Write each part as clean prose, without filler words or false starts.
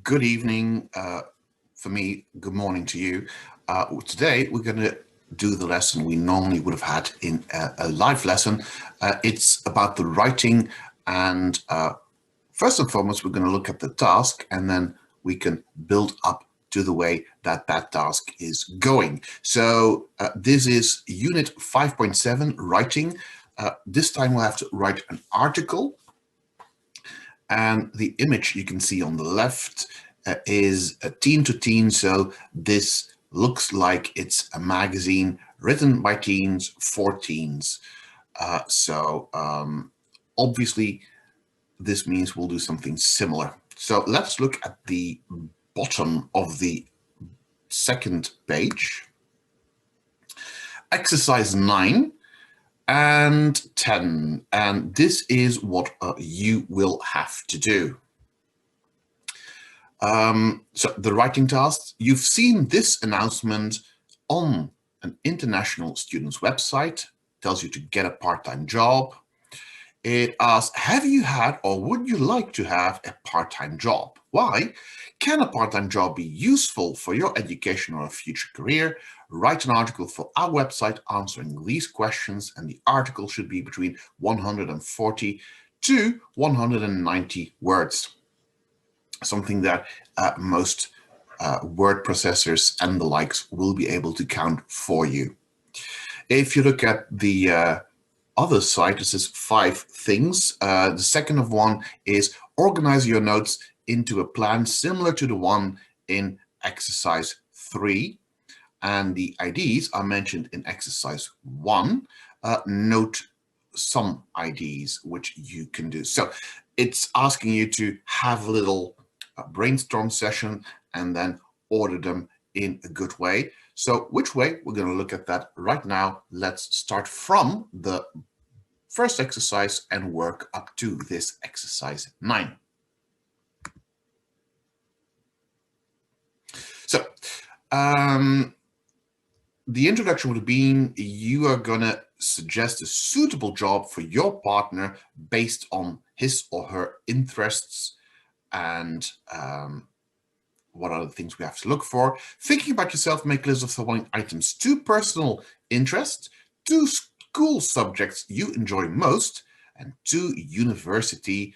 good evening for me, good morning to you. Today we're going to do the lesson we normally would have had in a live lesson. It's about the writing, and first and foremost we're going to look at the task, and then we can build up to the way that task is going. So this is unit 5.7, writing. This time we'll have to write an article. And the image you can see on the left is a teen to teen. So this looks like it's a magazine written by teens for teens. Obviously, this means we'll do something similar. So let's look at the bottom of the second page. Exercise 9. And 10, and this is what you will have to do. So the writing task, you've seen this announcement on an international student's website, tells you to get a part-time job. It asks, have you had or would you like to have a part-time job? Why? Can a part-time job be useful for your education or a future career? Write an article for our website answering these questions, and the article should be between 140 to 190 words. Something that most word processors and the likes will be able to count for you. If you look at the other side, this is 5 things. The second of one is organize your notes into a plan similar to the one in exercise 3. And the IDs are mentioned in exercise 1. Note some IDs which you can do. So it's asking you to have a little brainstorm session and then order them in a good way. So which way? We're going to look at that right now. Let's start from the first exercise and work up to this exercise 9. So the introduction would have been, you are going to suggest a suitable job for your partner based on his or her interests, and what are the things we have to look for. Thinking about yourself, make lists of the following items: 2 personal interests, 2 school subjects you enjoy most, and 2 university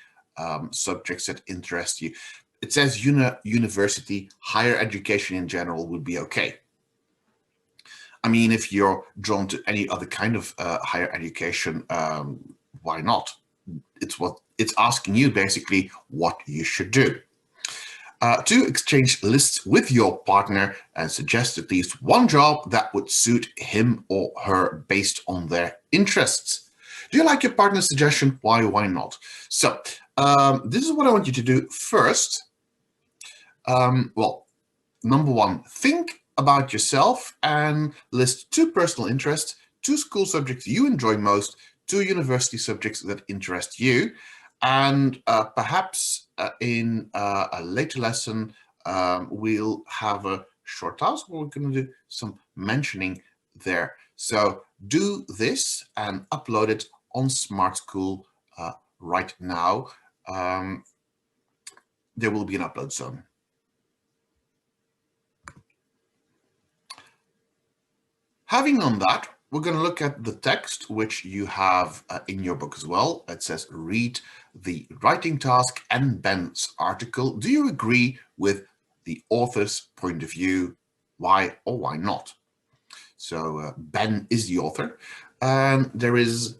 subjects that interest you. It says university, higher education in general would be okay. I mean, if you're drawn to any other kind of higher education, why not? It's asking you basically what you should do. 2, exchange lists with your partner and suggest at least one job that would suit him or her based on their interests. Do you like your partner's suggestion? Why not? So this is what I want you to do first. Well, number 1, think about yourself and list 2 personal interests, 2 school subjects you enjoy most, 2 university subjects that interest you, and perhaps in a later lesson we'll have a short task where we're going to do some mentioning there. So do this and upload it on Smart School right now. There will be an upload zone. Having done that, we're going to look at the text, which you have in your book as well. It says, read the writing task and Ben's article. Do you agree with the author's point of view? Why or why not? So Ben is the author. There is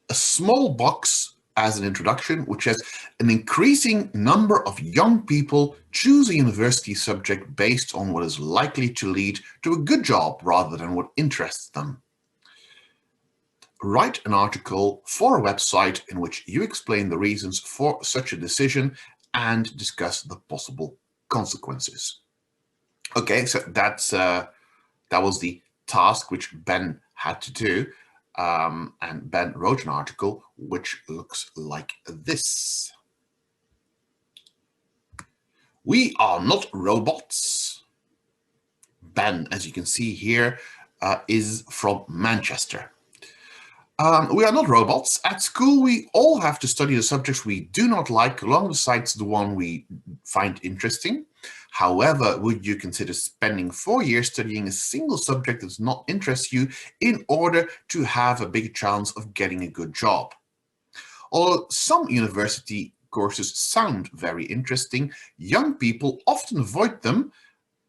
a small box as an introduction, which says, an increasing number of young people choose a university subject based on what is likely to lead to a good job rather than what interests them. Write an article for a website in which you explain the reasons for such a decision and discuss the possible consequences. Okay, so that was the task which Ben had to do. And Ben wrote an article which looks like this. We are not robots. Ben, as you can see here, is from Manchester. We are not robots. At school, we all have to study the subjects we do not like alongside the one we find interesting. However, would you consider spending 4 years studying a single subject that does not interest you in order to have a big chance of getting a good job? Although some university courses sound very interesting, young people often avoid them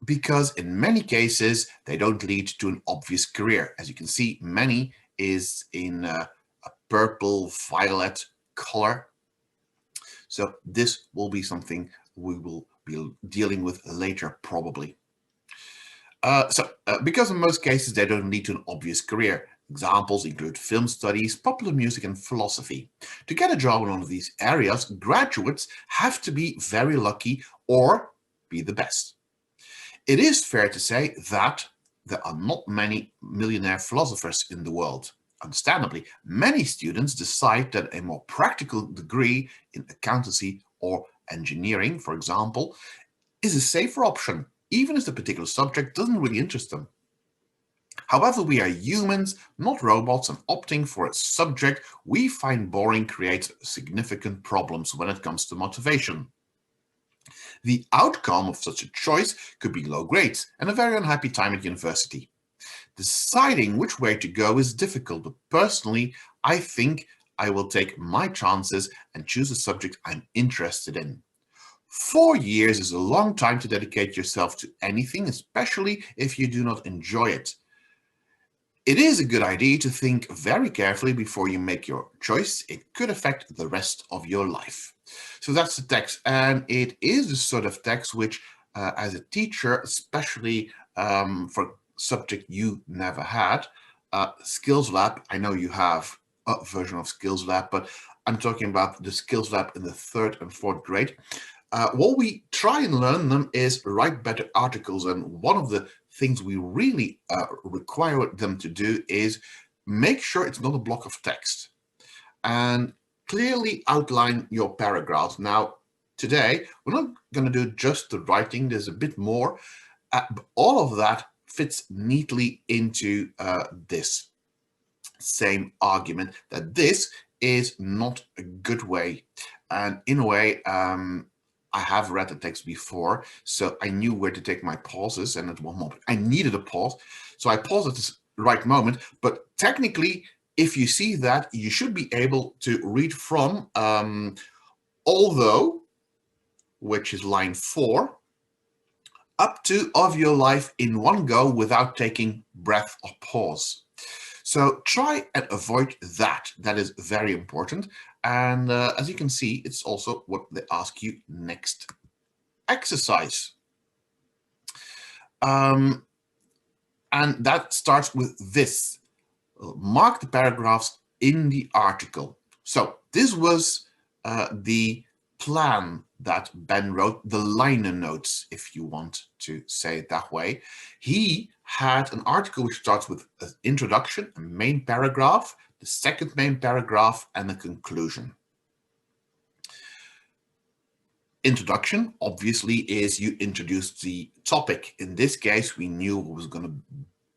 because in many cases they don't lead to an obvious career. As you can see, many is in a purple violet color. So this will be something we will be dealing with later probably. Because in most cases they don't lead to an obvious career. Examples include film studies, popular music, and philosophy. To get a job in one of these areas, graduates have to be very lucky or be the best. It is fair to say that there are not many millionaire philosophers in the world. Understandably, many students decide that a more practical degree in accountancy or engineering, for example, is a safer option, even if the particular subject doesn't really interest them. However, we are humans, not robots, and opting for a subject we find boring creates significant problems when it comes to motivation. The outcome of such a choice could be low grades and a very unhappy time at university. Deciding which way to go is difficult, but personally, I think I will take my chances and choose a subject I'm interested in. 4 years is a long time to dedicate yourself to anything, especially if you do not enjoy it. It is a good idea to think very carefully before you make your choice. It could affect the rest of your life. So that's the text, and it is the sort of text which, as a teacher, especially for subject you never had, Skills Lab, I know you have a version of Skills Lab, but I'm talking about the Skills Lab in the 3rd and 4th grade. What we try and learn them is write better articles, and one of the things we really require them to do is make sure it's not a block of text and clearly outline your paragraphs. Now, today, we're not going to do just the writing. There's a bit more. But all of that fits neatly into this same argument that this is not a good way. And in a way, I have read the text before, so I knew where to take my pauses, and at one moment I needed a pause. So I paused at this right moment, but technically, if you see that, you should be able to read from although, which is line 4, up to of your life in one go without taking breath or pause. So try and avoid that. That is very important. And as you can see, it's also what they ask you next exercise. And that starts with this. Mark the paragraphs in the article. So this was the plan that Ben wrote, the liner notes, if you want to say it that way. He had an article which starts with an introduction, a main paragraph, the second main paragraph, and a conclusion. Introduction, obviously, is you introduce the topic. In this case, we knew what it was going to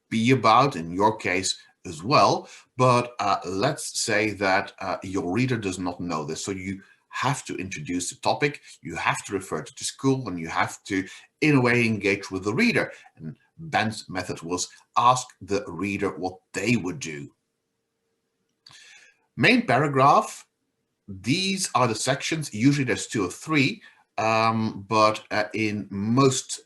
be about, in your case as well, but let's say that your reader does not know this, so you have to introduce the topic, you have to refer to the school, and you have to, in a way, engage with the reader. And Ben's method was ask the reader what they would do. Main paragraph, these are the sections. Usually there's 2 or 3, but in most,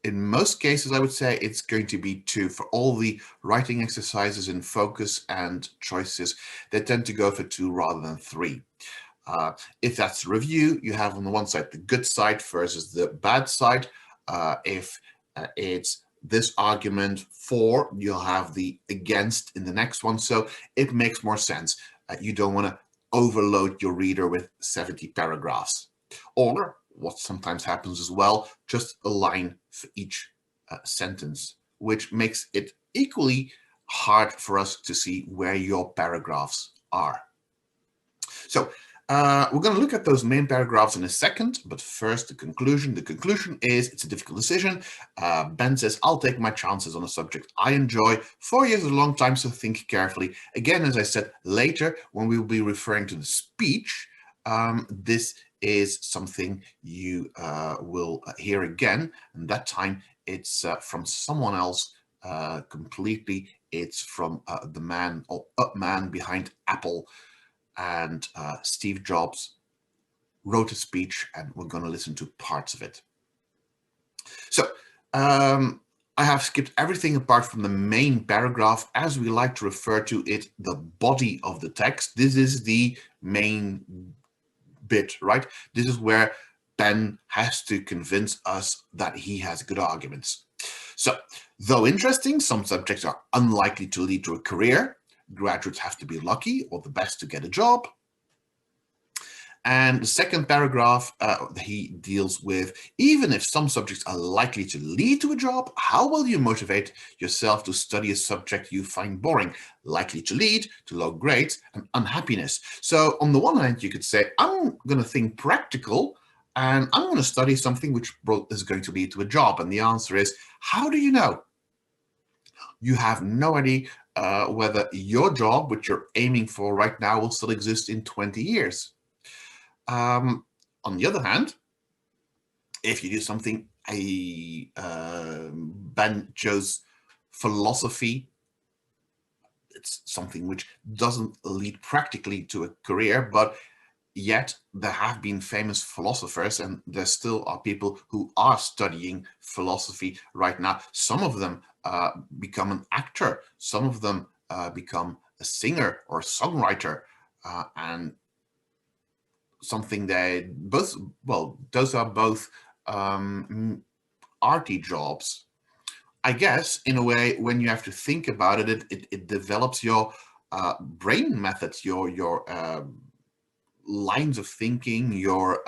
in most cases, I would say it's going to be 2. For all the writing exercises in focus and choices, they tend to go for 2 rather than 3. If that's review, you have on the one side the good side versus the bad side. If it's this argument for, you'll have the against in the next one. So it makes more sense. You don't want to overload your reader with 70 paragraphs. Or what sometimes happens as well, just a line for each sentence, which makes it equally hard for us to see where your paragraphs are. So we're going to look at those main paragraphs in a second, but first the conclusion. The conclusion is it's a difficult decision. Ben says, I'll take my chances on a subject I enjoy. 4 years is a long time, so think carefully. Again, as I said later, when we will be referring to the speech, this is something you will hear again, and that time it's from someone else completely. It's from the man or man behind Apple, and Steve Jobs wrote a speech, and we're going to listen to parts of it. So I have skipped everything apart from the main paragraph, as we like to refer to it, the body of the text. This is the main bit, right? This is where Ben has to convince us that he has good arguments. So, though interesting, some subjects are unlikely to lead to a career. Graduates have to be lucky or the best to get a job. And the second paragraph, he deals with, even if some subjects are likely to lead to a job, how will you motivate yourself to study a subject you find boring, likely to lead to low grades and unhappiness? So on the one hand, you could say, I'm going to think practical, and I'm going to study something which is going to lead to a job. And the answer is, how do you know? You have no idea whether your job, which you're aiming for right now, will still exist in 20 years. On the other hand, if you do something, Ben chose philosophy. It's something which doesn't lead practically to a career, but yet there have been famous philosophers, and there still are people who are studying philosophy right now. Some of them become an actor. Some of them become a singer or a songwriter, and something they both, well, those are both arty jobs. I guess in a way, when you have to think about it, it develops your brain methods, your lines of thinking, your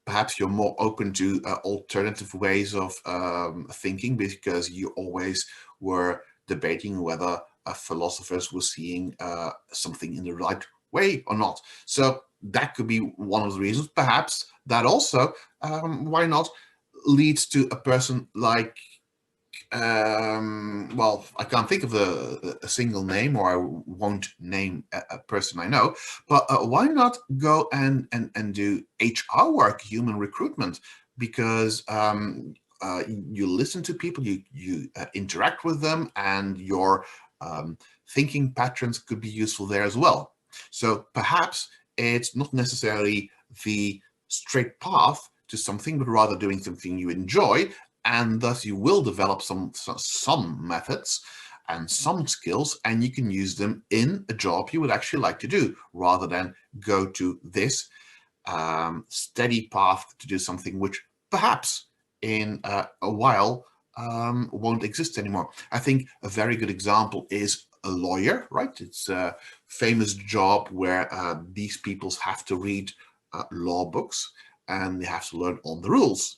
perhaps you're more open to alternative ways of thinking, because you always were debating whether philosophers were seeing something in the right way or not. So that could be one of the reasons. Perhaps that also, why not, leads to a person like, well, I can't think of a single name, or I won't name a person I know, but why not go and do HR work, human recruitment? Because you listen to people, you interact with them, and your thinking patterns could be useful there as well. So perhaps it's not necessarily the straight path to something, but rather doing something you enjoy, and thus you will develop some methods and some skills, and you can use them in a job you would actually like to do, rather than go to this steady path to do something which perhaps in a while won't exist anymore. I think a very good example is a lawyer, right? It's a famous job where these people have to read law books, and they have to learn all the rules.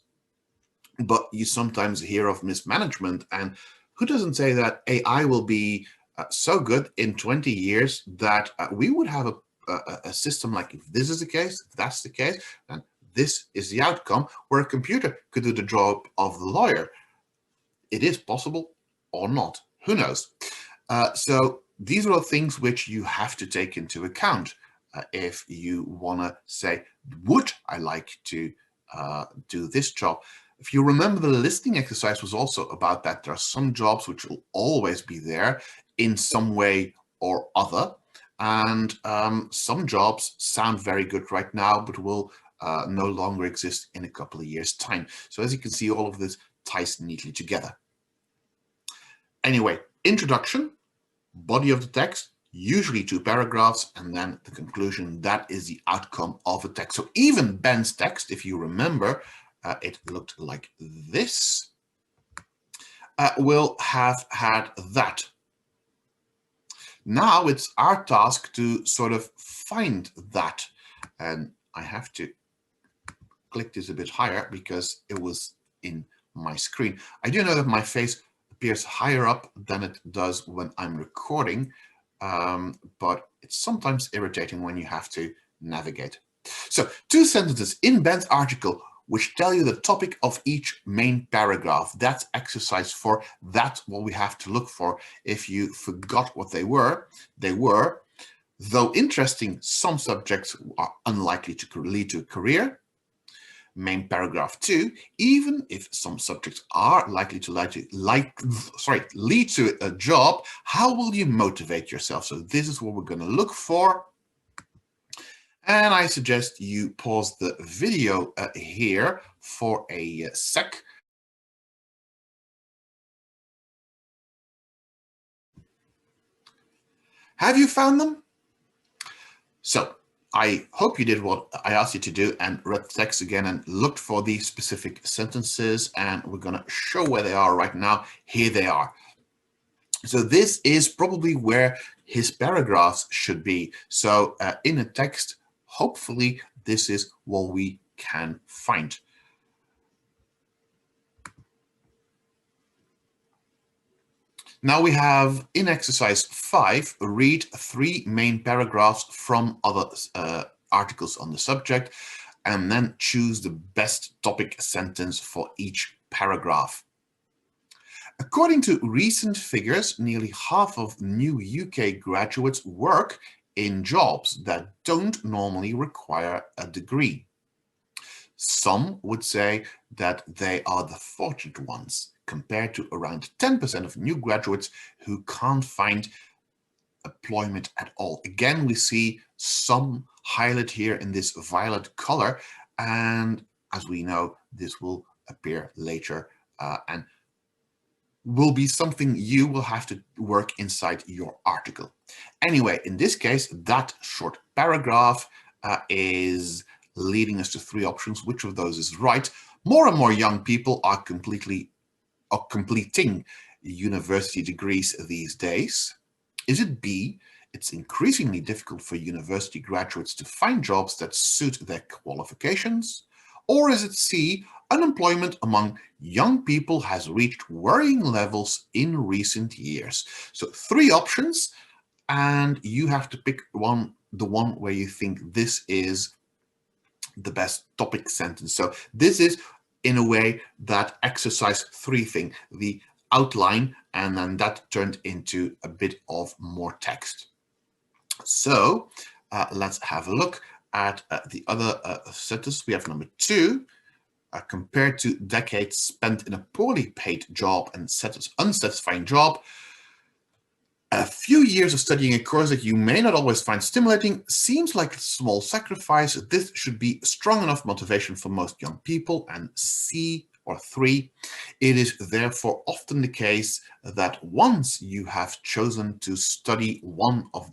But you sometimes hear of mismanagement, and who doesn't say that AI will be so good in 20 years that we would have a system like, if this is the case, if that's the case, then this is the outcome, where a computer could do the job of the lawyer. It is possible or not, who knows? So these are things which you have to take into account if you want to say, would I like to do this job? If you remember, the listening exercise was also about that. There are some jobs which will always be there in some way or other. And some jobs sound very good right now, but will no longer exist in a couple of years' time. So as you can see, all of this ties neatly together. Anyway, introduction, body of the text, usually 2 paragraphs, and then the conclusion. That is the outcome of a text. So even Ben's text, if you remember, it looked like this, will have had that. Now it's our task to sort of find that. And I have to click this a bit higher because it was in my screen. I do know that my face appears higher up than it does when I'm recording, but it's sometimes irritating when you have to navigate. So 2 sentences in Ben's article which tell you the topic of each main paragraph. That's exercise 4. That's what we have to look for. If you forgot what they were, Though interesting, some subjects are unlikely to lead to a career. Main paragraph 2, even if some subjects are likely to lead to a job, how will you motivate yourself? So this is what we're going to look for. And I suggest you pause the video here for a sec. Have you found them? So I hope you did what I asked you to do and read the text again and looked for these specific sentences, and we're going to show where they are right now. Here they are. So this is probably where his paragraphs should be. So in a text, hopefully this is what we can find. Now we have in exercise 5, read 3 main paragraphs from other articles on the subject, and then choose the best topic sentence for each paragraph. According to recent figures, nearly half of new UK graduates work in jobs that don't normally require a degree. Some would say that they are the fortunate ones, compared to around 10% of new graduates who can't find employment at all. Again, we see some highlight here in this violet color, and as we know, this will appear later and will be something you will have to work inside your article. Anyway, in this case, that short paragraph is leading us to 3 options. Which of those is right? More and more young people are completing university degrees these days. Is it B, it's increasingly difficult for university graduates to find jobs that suit their qualifications? Or is it C, unemployment among young people has reached worrying levels in recent years? So 3 options, and you have to pick the one where you think this is the best topic sentence. So this is, in a way, that exercise 3 thing, the outline, and then that turned into a bit of more text. So let's have a look at the other sentence. We have number 2. Compared to decades spent in a poorly paid job and unsatisfying job, a few years of studying a course that you may not always find stimulating seems like a small sacrifice. This should be strong enough motivation for most young people. And C, or 3, it is therefore often the case that once you have chosen to study one of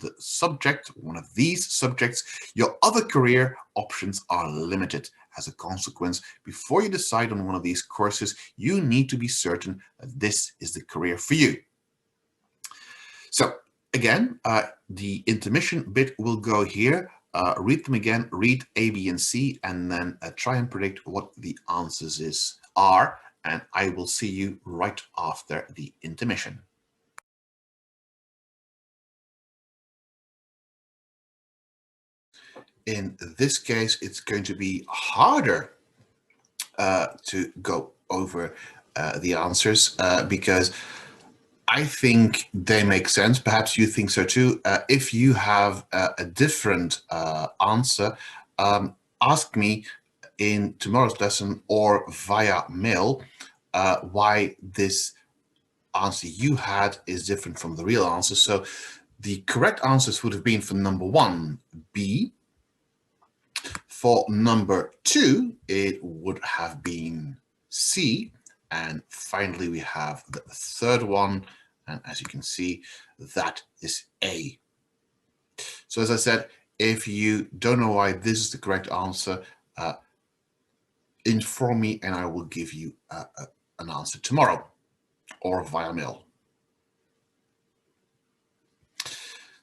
these subjects, your other career options are limited. As a consequence, before you decide on one of these courses, you need to be certain that this is the career for you. So again, the intermission bit will go here. Read them again, read A, B, and C, and then try and predict what the answers are. And I will see you right after the intermission. In this case, it's going to be harder to go over the answers because I think they make sense. Perhaps you think so too. If you have a different answer, ask me in tomorrow's lesson or via mail why this answer you had is different from the real answer. So the correct answers would have been for number 1, B. For number 2, it would have been C. And finally, we have the third one. And as you can see, that is A. So as I said, if you don't know why this is the correct answer, inform me and I will give you an answer tomorrow or via mail.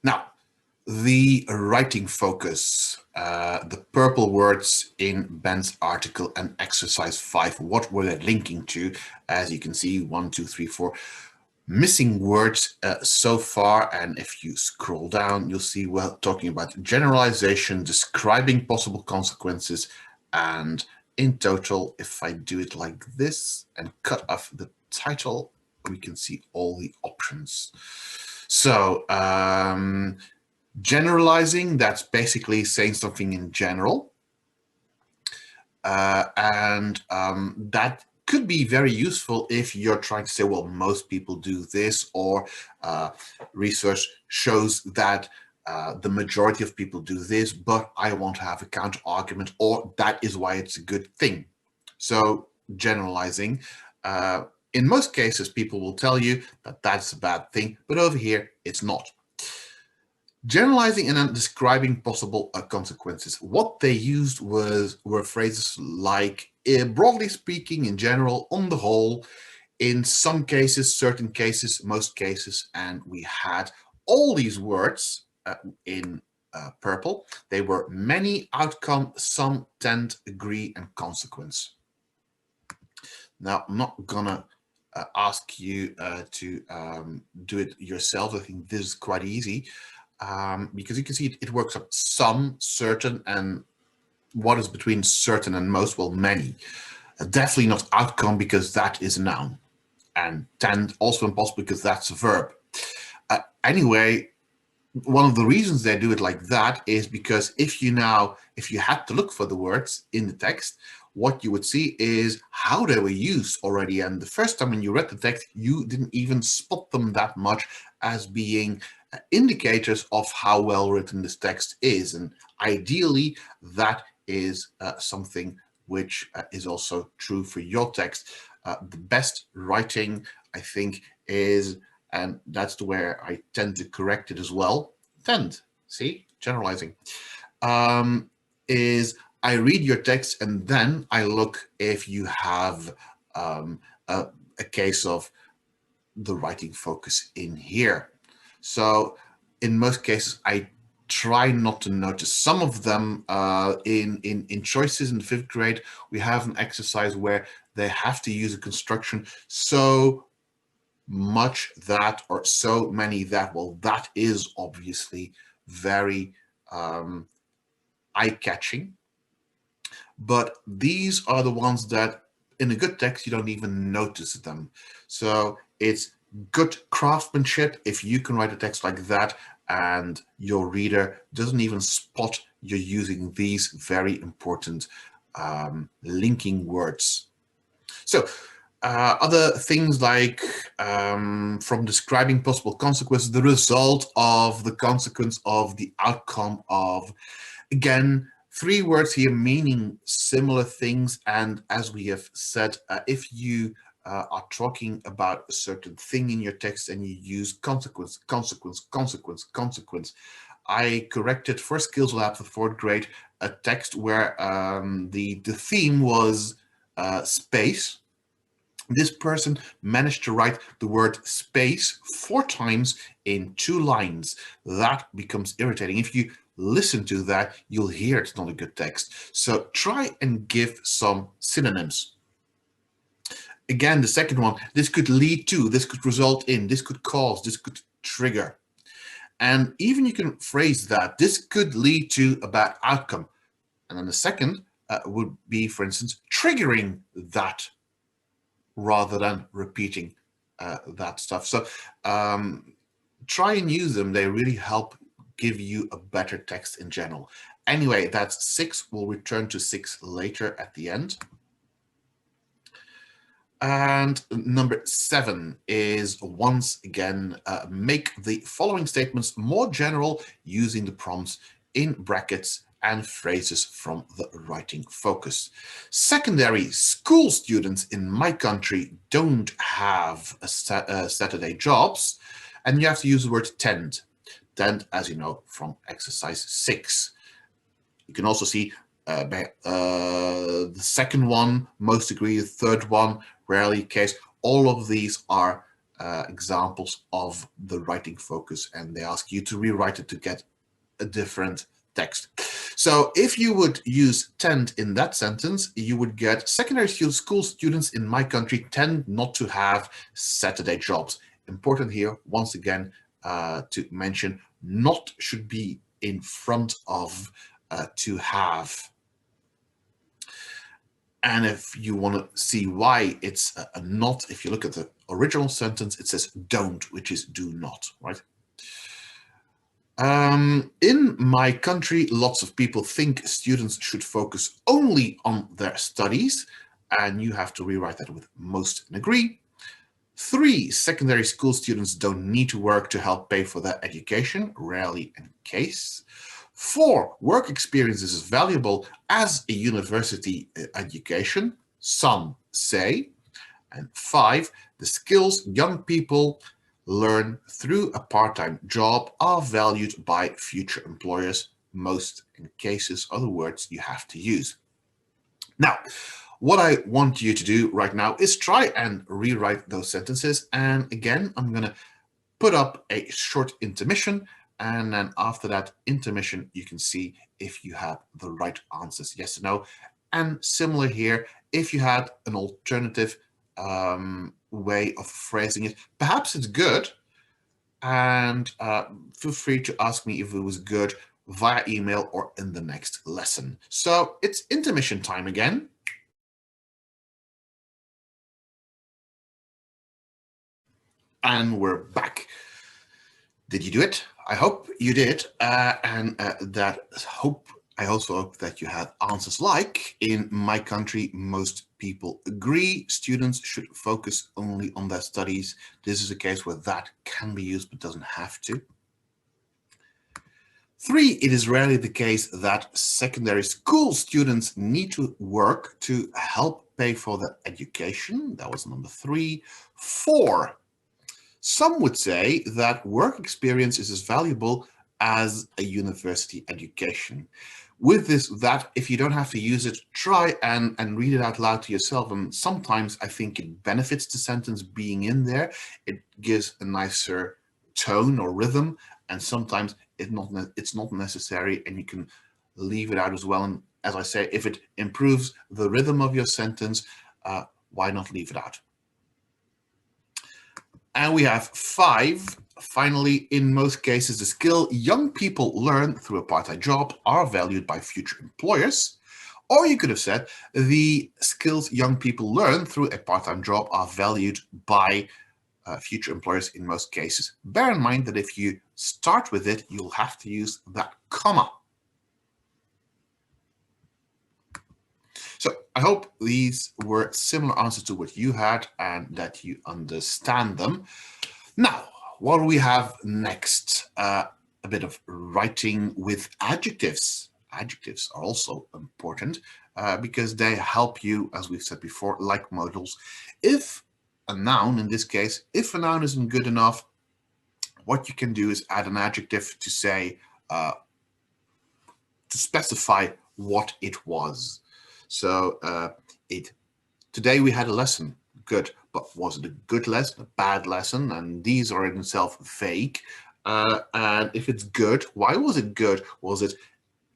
Now, the writing focus, the purple words in Ben's article and exercise 5, what were they linking to? As you can see, 1, 2, 3, 4 missing words so far. And if you scroll down, you'll see we're talking about generalization, describing possible consequences. And in total, if I do it like this and cut off the title, we can see all the options. So Generalizing, that's basically saying something in general. That could be very useful if you're trying to say, well, most people do this, or research shows that the majority of people do this, but I want to have a counter argument, or that is why it's a good thing. So generalizing, in most cases, people will tell you that that's a bad thing, but over here, it's not. Generalizing and then describing possible consequences. What they used were phrases like, broadly speaking, in general, on the whole, in some cases, certain cases, most cases, and we had all these words in purple. They were many, outcome, some, tend, agree, and consequence. Now, I'm not gonna ask you to do it yourself. I think this is quite easy. Because you can see it works up some, certain, and what is between certain and most? Well, many. Definitely not outcome, because that is a noun. And tend, also impossible, because that's a verb. Anyway, one of the reasons they do it like that is because if you had to look for the words in the text, what you would see is how they were used already. And the first time when you read the text, you didn't even spot them that much as being indicators of how well written this text is. And ideally, that is something which is also true for your text. The best writing, I think, is, and that's the where I tend to correct it as well, see, generalizing, is I read your text and then I look if you have a case of the writing focus in here. So in most cases, I try not to notice. Some of them in choices in the 5th grade, we have an exercise where they have to use a construction so much that, or so many that. Well, that is obviously very eye-catching, but these are the ones that in a good text you don't even notice them. So it's good craftsmanship if you can write a text like that and your reader doesn't even spot you're using these very important linking words. So other things like from describing possible consequences, the result of, the consequence of, the outcome of. Again, 3 words here meaning similar things. And as we have said, if you are talking about a certain thing in your text and you use consequence, consequence, consequence, consequence. I corrected for Skills Lab for 4th grade a text where the theme was space. This person managed to write the word space 4 times in 2 lines. That becomes irritating. If you listen to that, you'll hear it's not a good text. So try and give some synonyms. Again, the second one, this could lead to, this could result in, this could cause, this could trigger. And even you can phrase that, this could lead to a bad outcome. And then the second would be, for instance, triggering that, rather than repeating that stuff. So try and use them. They really help give you a better text in general. Anyway, that's 6. We'll return to 6 later at the end. And number 7 is, once again, make the following statements more general using the prompts in brackets and phrases from the writing focus. Secondary school students in my country don't have Saturday jobs, and you have to use the word tend. Tend, as you know, from exercise 6. You can also see the second one, most agree, the third one, rarely case. All of these are examples of the writing focus, and they ask you to rewrite it to get a different text. So if you would use tend in that sentence, you would get secondary school students in my country tend not to have Saturday jobs. Important here, once again, to mention, not should be in front of to have. And if you want to see why it's a not, if you look at the original sentence, it says don't, which is do not, right? In my country, lots of people think students should focus only on their studies, and you have to rewrite that with most and agree. 3, secondary school students don't need to work to help pay for their education, rarely in case. 4, work experience is as valuable as a university education, some say. And 5, the skills young people learn through a part-time job are valued by future employers, most in cases, other words you have to use. Now, what I want you to do right now is try and rewrite those sentences. And again, I'm going to put up a short intermission. And then after that intermission, you can see if you have the right answers, yes or no. And similar here, if you had an alternative way of phrasing it, perhaps it's good. And feel free to ask me if it was good via email or in the next lesson. So it's intermission time again. And we're back. Did you do it? I hope you did. I also hope that you had answers like, in my country, most people agree students should focus only on their studies. This is a case where that can be used but doesn't have to. 3, it is rarely the case that secondary school students need to work to help pay for their education. That was number 3. 4, some would say that work experience is as valuable as a university education. With that, if you don't have to use it, try and read it out loud to yourself. And sometimes I think it benefits the sentence being in there. It gives a nicer tone or rhythm, and sometimes it's not necessary, and you can leave it out as well. And as I say, if it improves the rhythm of your sentence, why not leave it out? And we have 5. Finally, in most cases, the skill young people learn through a part-time job are valued by future employers. Or you could have said the skills young people learn through a part-time job are valued by future employers in most cases. Bear in mind that if you start with it, you'll have to use that comma. So I hope these were similar answers to what you had and that you understand them. Now, what do we have next? A bit of writing with adjectives. Adjectives are also important because they help you, as we've said before, like modals. If a noun, in this case, if a noun isn't good enough, what you can do is add an adjective to say, to specify what it was. So today we had a lesson, good, but was it a good lesson, a bad lesson? And these are in themselves vague. And if it's good, why was it good? Was it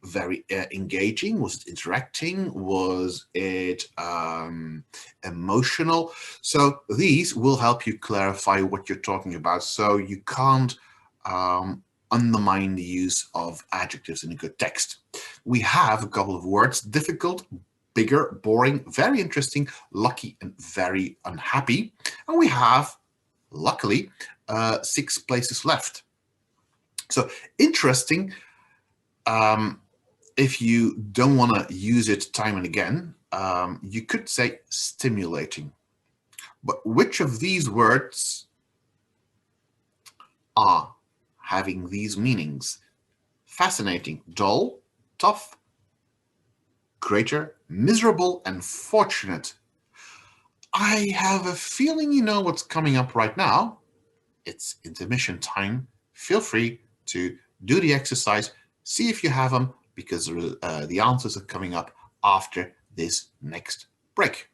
very engaging? Was it interacting? Was it emotional? So these will help you clarify what you're talking about. So you can't undermine the use of adjectives in a good text. We have a couple of words: difficult, bigger, boring, very interesting, lucky, and very unhappy. And we have, luckily, 6 places left. So interesting, if you don't want to use it time and again, you could say stimulating. But which of these words are having these meanings? Fascinating, dull, tough, greater, miserable, and fortunate. I have a feeling you know what's coming up right now. It's intermission time. Feel free to do the exercise, see if you have them, because the answers are coming up after this next break.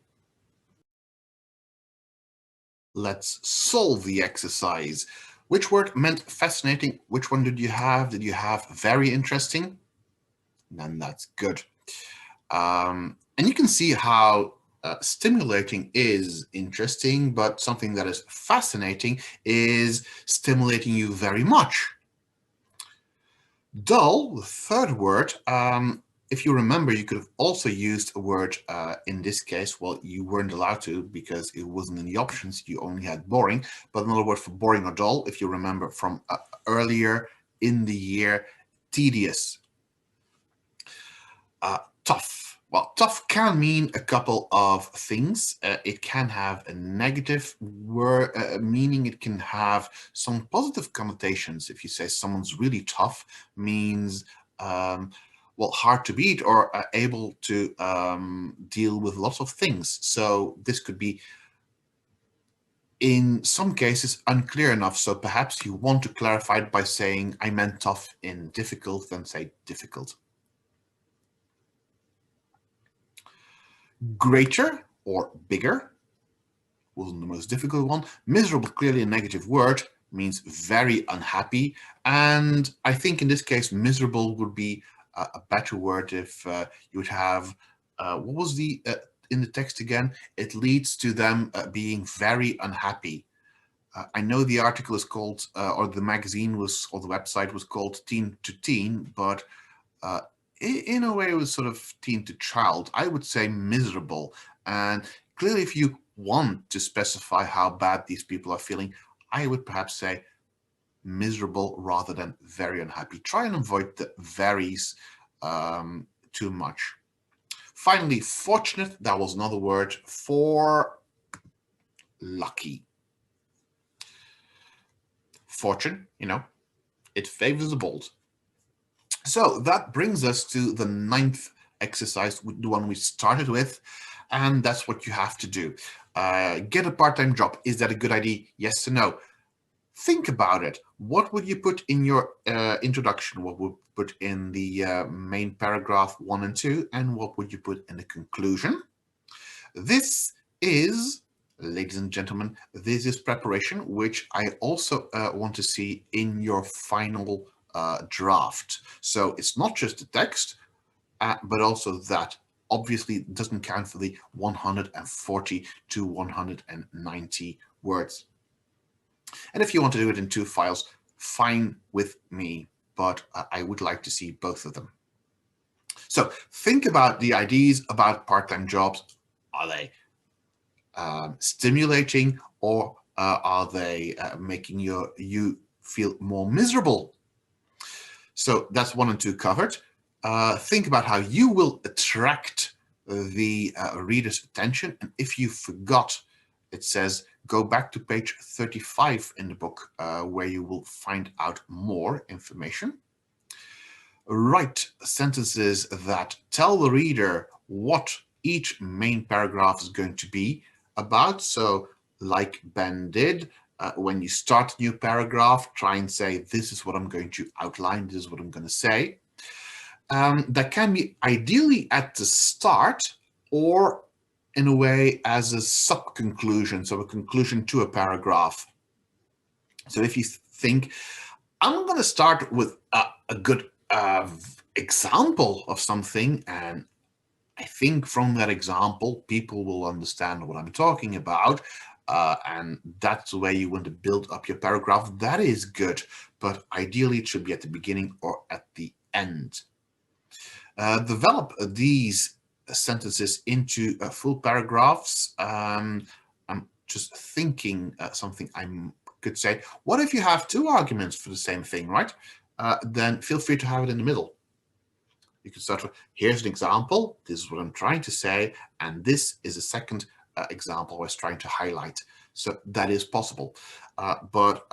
Let's solve the exercise. Which word meant fascinating? Which one did you have? Did you have very interesting? Then that's good. And you can see how stimulating is interesting, but something that is fascinating is stimulating you very much. Dull, the third word, if you remember, you could have also used a word in this case. Well, you weren't allowed to because it wasn't in the options. You only had boring, but another word for boring or dull, if you remember from earlier in the year. Tedious. Tough. Well, tough can mean a couple of things. It can have a negative word meaning. It can have some positive connotations. If you say someone's really tough, means well, hard to beat or able to deal with lots of things. So this could be, in some cases, unclear enough. So perhaps you want to clarify it by saying, I meant tough in difficult, then say difficult. Greater or bigger wasn't the most difficult one. Miserable, clearly a negative word, means very unhappy. And I think in this case, miserable would be a better word if you would have, what was the, in the text again? It leads to them being very unhappy. I know the article is called, or the magazine was, or the website was called Teen to Teen, but in a way it was sort of teen to child. I would say miserable. And clearly, if you want to specify how bad these people are feeling, I would perhaps say miserable rather than very unhappy. Try and avoid the varies too much. Finally, fortunate, that was another word for lucky. Fortune, you know, it favors the bold. So that brings us to the 9th exercise, the one we started with, and that's what you have to do. Get a part-time job. Is that a good idea? Yes or no? Think about it. What would you put in your introduction? What would you put in the main paragraph 1 and 2? And what would you put in the conclusion? This is, ladies and gentlemen, this is preparation, which I also want to see in your final draft. So it's not just the text, but also that. Obviously doesn't count for the 140 to 190 words. And if you want to do it in 2 files, fine with me, but I would like to see both of them. So think about the ideas about part-time jobs. Are they stimulating, or are they making you feel more miserable? So that's 1 and 2 covered. Think about how you will attract the reader's attention. And if you forgot, it says go back to page 35 in the book, where you will find out more information. Write sentences that tell the reader what each main paragraph is going to be about. So like Ben did, when you start a new paragraph, try and say, this is what I'm going to outline, this is what I'm going to say. That can be ideally at the start, or in a way as a sub-conclusion, so a conclusion to a paragraph. So if you think, I'm going to start with a good example of something, and I think from that example, people will understand what I'm talking about. And that's the way you want to build up your paragraph. That is good, but ideally it should be at the beginning or at the end. Develop these sentences into full paragraphs. I'm just thinking something I could say. What if you have 2 arguments for the same thing, right? Then feel free to have it in the middle. You can start with, here's an example, this is what I'm trying to say, and this is a second example I was trying to highlight. So that is possible. But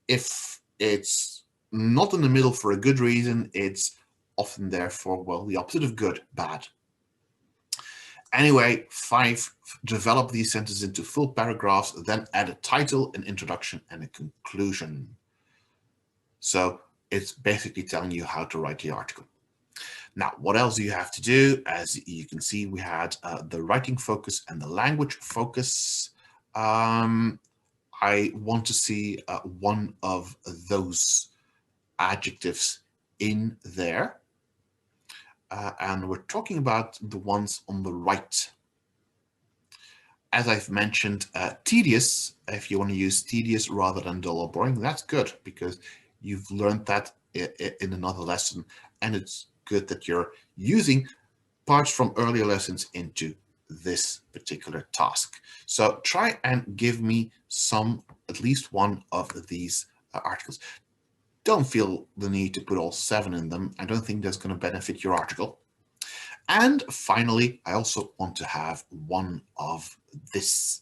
if it's not in the middle for a good reason, it's often there for, well, the opposite of good, bad. Anyway, 5, develop these sentences into full paragraphs, then add a title, an introduction, and a conclusion. So it's basically telling you how to write the article. Now, what else do you have to do? As you can see, we had the writing focus and the language focus. I want to see one of those adjectives in there. And we're talking about the ones on the right. As I've mentioned, tedious, if you want to use tedious rather than dull or boring, that's good, because you've learned that in another lesson, and it's good that you're using parts from earlier lessons into this particular task. So try and give me at least one of these articles. don't feel the need to put all 7 in them. I don't think that's going to benefit your article. And finally, I also want to have one of this.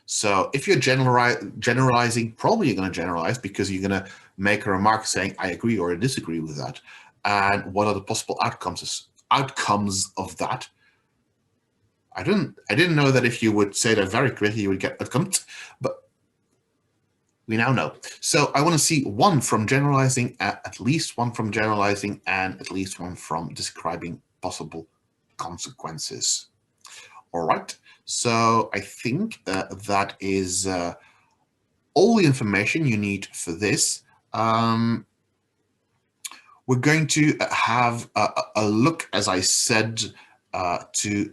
So if you're generalizing, probably you're going to generalize because you're going to make a remark saying, I agree or I disagree with that. And what are the possible outcomes of that? I didn't know that if you would say that very quickly, you would get outcomes, but we now know. So I want to see one from generalizing, at least one from generalizing, and at least one from describing possible consequences. All right. So I think that is all the information you need for this. We're going to have a look, as I said, to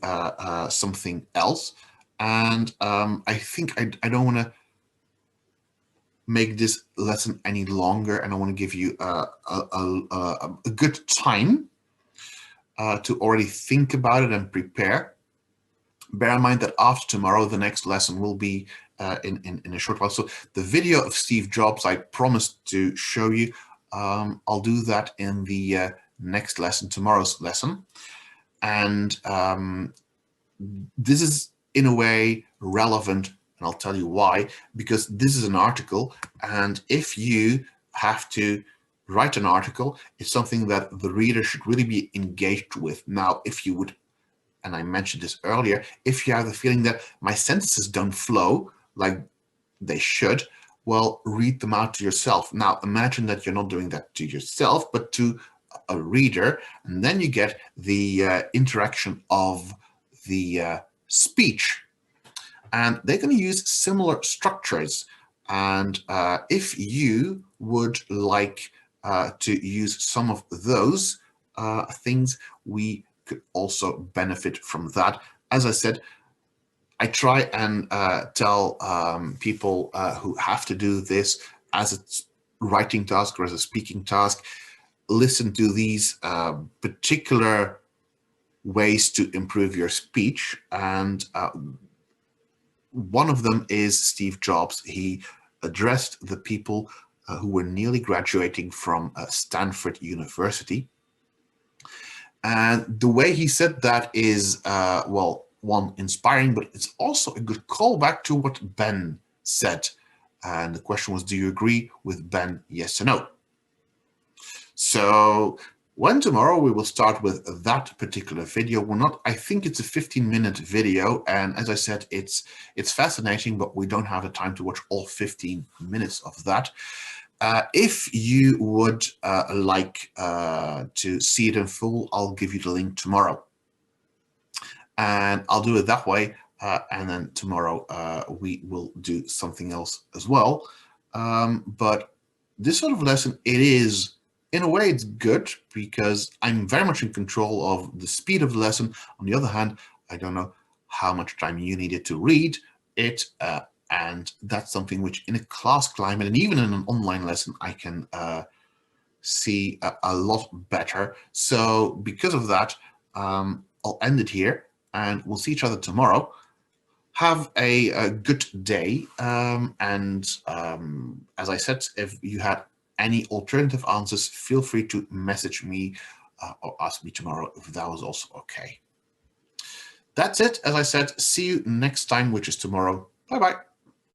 something else. And I think I don't want to make this lesson any longer, and I want to give you a good time to already think about it and prepare. Bear in mind that after tomorrow, the next lesson will be in a short while. So the video of Steve Jobs I promised to show you, I'll do that in the next lesson, tomorrow's lesson. And this is in a way relevant, and I'll tell you why, because this is an article, and if you have to write an article, it's something that the reader should really be engaged with. Now, if you would, and I mentioned this earlier, if you have the feeling that my sentences don't flow like they should, well, read them out to yourself. Now, imagine that you're not doing that to yourself, but to a reader, and then you get the interaction of the speech. And they're going to use similar structures. And if you would like to use some of those things, we could also benefit from that. As I said, I try and tell people who have to do this as a writing task or as a speaking task, listen to these particular ways to improve your speech. And one of them is Steve Jobs. He addressed the people who were nearly graduating from Stanford University. And the way he said that is, well, one, inspiring, but it's also a good callback to what Ben said. And the question was, do you agree with Ben, yes or no? So when tomorrow we will start with that particular video. I think it's a 15-minute video. And as I said, it's fascinating, but we don't have the time to watch all 15 minutes of that. If you would like to see it in full, I'll give you the link tomorrow. And I'll do it that way. And then tomorrow we will do something else as well. But this sort of lesson, it is, in a way, it's good because I'm very much in control of the speed of the lesson. On the other hand, I don't know how much time you needed to read it. And that's something which in a class climate and even in an online lesson, I can see a lot better. So because of that, I'll end it here and we'll see each other tomorrow. Have a good day. As I said, if you had any alternative answers, feel free to message me or ask me tomorrow if that was also okay. That's it. As I said, see you next time, which is tomorrow. Bye-bye.